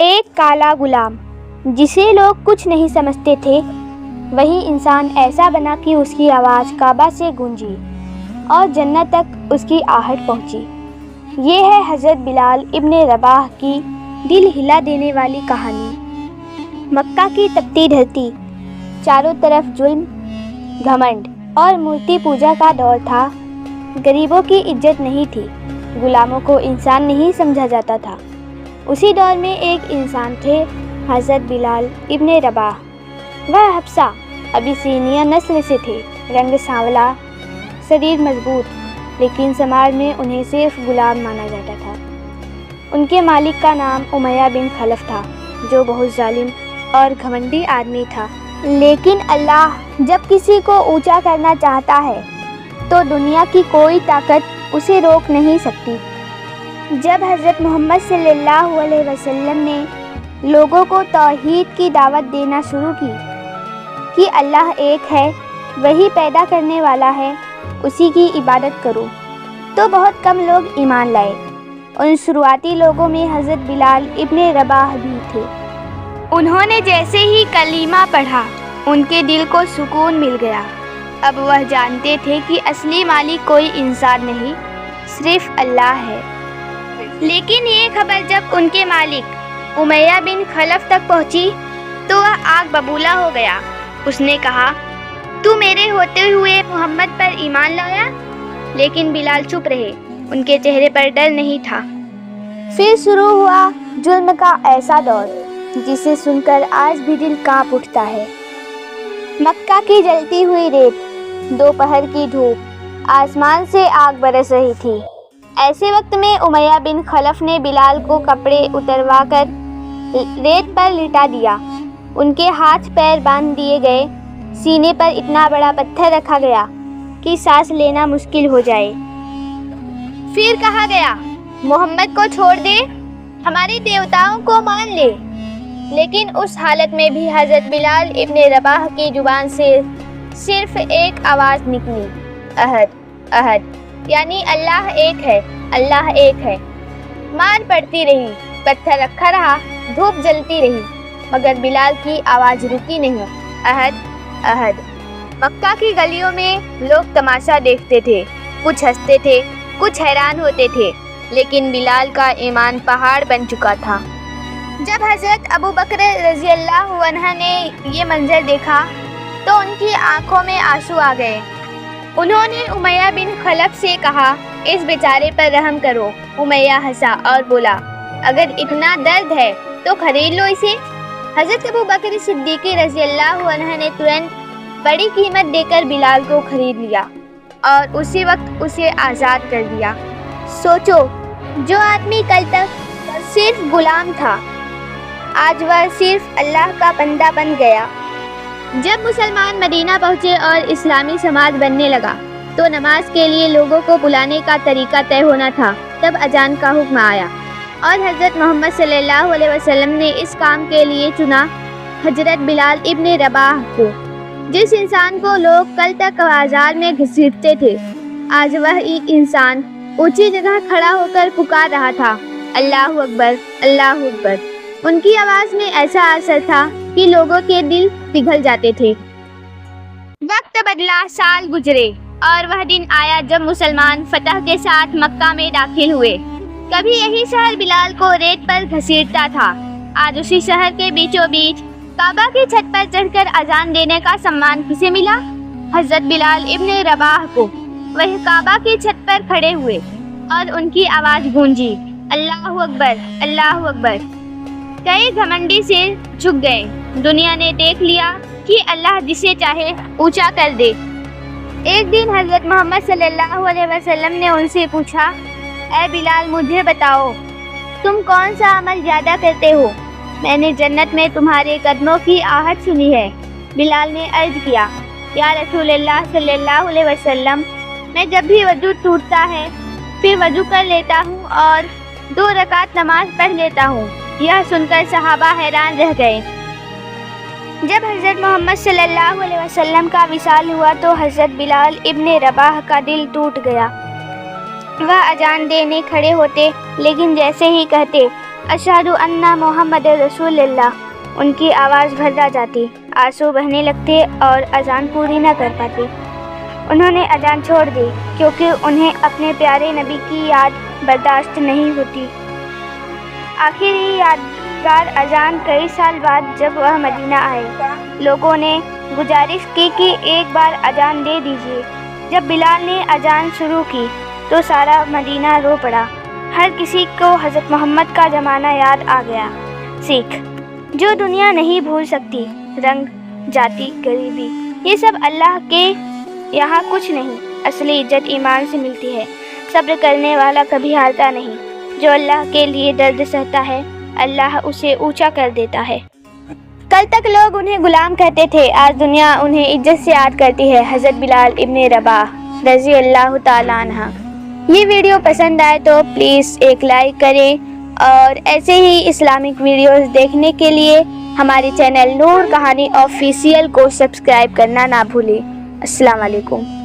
ایک کالا غلام جسے لوگ کچھ نہیں سمجھتے تھے، وہی انسان ایسا بنا کہ اس کی آواز کعبہ سے گونجی اور جنت تک اس کی آہٹ پہنچی۔ یہ ہے حضرت بلال ابن رباح کی دل ہلا دینے والی کہانی۔ مکہ کی تپتی دھرتی، چاروں طرف ظلم، گھمنڈ اور مورتی پوجا کا دور تھا۔ غریبوں کی عزت نہیں تھی، غلاموں کو انسان نہیں سمجھا جاتا تھا۔ اسی دور میں ایک انسان تھے، حضرت بلال ابن رباح۔ وہ حبشہ ابیسینیہ نسل سے تھے، رنگ سانولا، شریر مضبوط، لیکن سماج میں انہیں صرف غلام مانا جاتا تھا۔ ان کے مالک کا نام امیہ بن خلف تھا، جو بہت ظالم اور گھمنڈی آدمی تھا۔ لیکن اللہ جب کسی کو اونچا کرنا چاہتا ہے تو دنیا کی کوئی طاقت اسے روک نہیں سکتی۔ جب حضرت محمد صلی اللہ علیہ وسلم نے لوگوں کو توحید کی دعوت دینا شروع کی کہ اللہ ایک ہے، وہی پیدا کرنے والا ہے، اسی کی عبادت کرو، تو بہت کم لوگ ایمان لائے۔ ان شروعاتی لوگوں میں حضرت بلال ابن رباح بھی تھے۔ انہوں نے جیسے ہی کلمہ پڑھا، ان کے دل کو سکون مل گیا۔ اب وہ جانتے تھے کہ اصلی مالک کوئی انسان نہیں، صرف اللہ ہے۔ لیکن یہ خبر جب ان کے مالک امیہ بن خلف تک پہنچی تو وہ آگ ببولا ہو گیا۔ اس نے کہا، تو میرے ہوتے ہوئے محمد پر ایمان لایا؟ لیکن بلال چپ رہے، ان کے چہرے پر ڈر نہیں تھا۔ پھر شروع ہوا ظلم کا ایسا دور جسے سن کر آج بھی دل کانپ اٹھتا ہے۔ مکہ کی جلتی ہوئی ریت، دوپہر کی دھوپ، آسمان سے آگ برس رہی تھی۔ ایسے وقت میں امیہ بن خلف نے بلال کو کپڑے اتروا کر ریت پر لٹا دیا۔ ان کے ہاتھ پیر باندھ دیے گئے، سینے پر اتنا بڑا پتھر رکھا گیا کہ سانس لینا مشکل ہو جائے۔ پھر کہا گیا، محمد کو چھوڑ دے، ہمارے دیوتاؤں کو مان لے۔ لیکن اس حالت میں بھی حضرت بلال ابن رباح کی زبان سے صرف ایک آواز نکلی، احد احد، یعنی اللہ ایک ہے، اللہ ایک ہے۔ مار پڑتی رہی، پتھر رکھا رہا، دھوپ جلتی رہی، مگر بلال کی آواز رکی نہیں، احد احد۔ مکہ کی گلیوں میں لوگ تماشا دیکھتے تھے، کچھ ہنستے تھے، کچھ حیران ہوتے تھے، لیکن بلال کا ایمان پہاڑ بن چکا تھا۔ جب حضرت ابو بکر رضی اللہ عنہ نے یہ منظر دیکھا تو ان کی آنکھوں میں آنسو آ گئے۔ انہوں نے امیہ بن خلف سے کہا، اس بیچارے پر رحم کرو۔ امیہ ہنسا اور بولا، اگر اتنا درد ہے تو خرید لو اسے۔ حضرت ابو بکر صدیق رضی اللہ عنہ نے ترنت بڑی قیمت دے کر بلال کو خرید لیا اور اسی وقت اسے آزاد کر دیا۔ سوچو، جو آدمی کل تک صرف غلام تھا، آج وہ صرف اللہ کا بندہ بن گیا۔ جب مسلمان مدینہ پہنچے اور اسلامی سماج بننے لگا تو نماز کے لیے لوگوں کو بلانے کا طریقہ طے ہونا تھا۔ تب اذان کا حکم آیا اور حضرت محمد صلی اللہ علیہ وسلم نے اس کام کے لیے چنا حضرت بلال ابن رباح کو۔ جس انسان کو لوگ کل تک بازار میں گھسیٹتے تھے، آج وہی انسان اونچی جگہ کھڑا ہو کر پکار رہا تھا، اللہ اکبر، اللہ اکبر۔ ان کی آواز میں ایسا اثر تھا کہ لوگوں کے دل پگھل جاتے تھے۔ وقت بدلا، سال گزرے اور وہ دن آیا جب مسلمان فتح کے ساتھ مکہ میں داخل ہوئے۔ کبھی یہی شہر بلال کو ریت پر گھسیٹتا تھا، آج اسی شہر کے بیچوں بیچ کعبہ کی چھت پر چڑھ کر اذان دینے کا سامان کسے ملا؟ حضرت بلال ابن رباح کو۔ وہ کعبہ کی چھت پر کھڑے ہوئے اور ان کی آواز گونجی، اللہ اکبر، اللہ اکبر۔ کئی گھمنڈی سے جھک گئے۔ دنیا نے دیکھ لیا کہ اللہ جسے چاہے اونچا کر دے۔ ایک دن حضرت محمد صلی اللہ علیہ وسلم نے ان سے پوچھا، اے بلال، مجھے بتاؤ، تم کون سا عمل زیادہ کرتے ہو؟ میں نے جنت میں تمہارے قدموں کی آہٹ سنی ہے۔ بلال نے عرض کیا، یا رسول اللہ صلی اللہ علیہ وسلم، میں جب بھی وضو ٹوٹتا ہے پھر وضو کر لیتا ہوں اور 2 رکعت نماز پڑھ لیتا ہوں۔ یہ سن کر صحابہ حیران رہ گئے۔ جب حضرت محمد صلی اللہ علیہ وسلم کا وصال ہوا تو حضرت بلال ابن رباح کا دل ٹوٹ گیا۔ وہ اذان دینے کھڑے ہوتے، لیکن جیسے ہی کہتے اشہدو انا محمد رسول اللہ، ان کی آواز بھر جاتی، آنسو بہنے لگتے اور اذان پوری نہ کر پاتے۔ انہوں نے اذان چھوڑ دی کیونکہ انہیں اپنے پیارے نبی کی یاد برداشت نہیں ہوتی۔ آخری یادگار اذان کئی سال بعد جب وہ مدینہ آئے، لوگوں نے گزارش کی کہ ایک بار اذان دے دیجیے۔ جب بلال نے اذان شروع کی تو سارا مدینہ رو پڑا۔ ہر کسی کو حضرت محمد کا زمانہ یاد آ گیا۔ سیکھ: جو دنیا نہیں بھول سکتی، رنگ، جاتی، غریبی، یہ سب اللہ کے یہاں کچھ نہیں۔ اصلی عزت ایمان سے ملتی ہے۔ صبر کرنے والا کبھی ہارتا نہیں۔ جو اللہ کے لیے درد سہتا ہے، اللہ اسے اونچا کر دیتا ہے۔ کل تک لوگ انہیں غلام کہتے تھے، آج دنیا انہیں عزت سے یاد کرتی ہے۔ حضرت بلال ابن رباح رضی اللہ تعالیٰ عنہ۔ یہ ویڈیو پسند آئے تو پلیز ایک لائک کریں اور ایسے ہی اسلامک ویڈیوز دیکھنے کے لیے ہمارے چینل نور کہانی آفیشیل کو سبسکرائب کرنا نہ بھولیں۔ السلام علیکم۔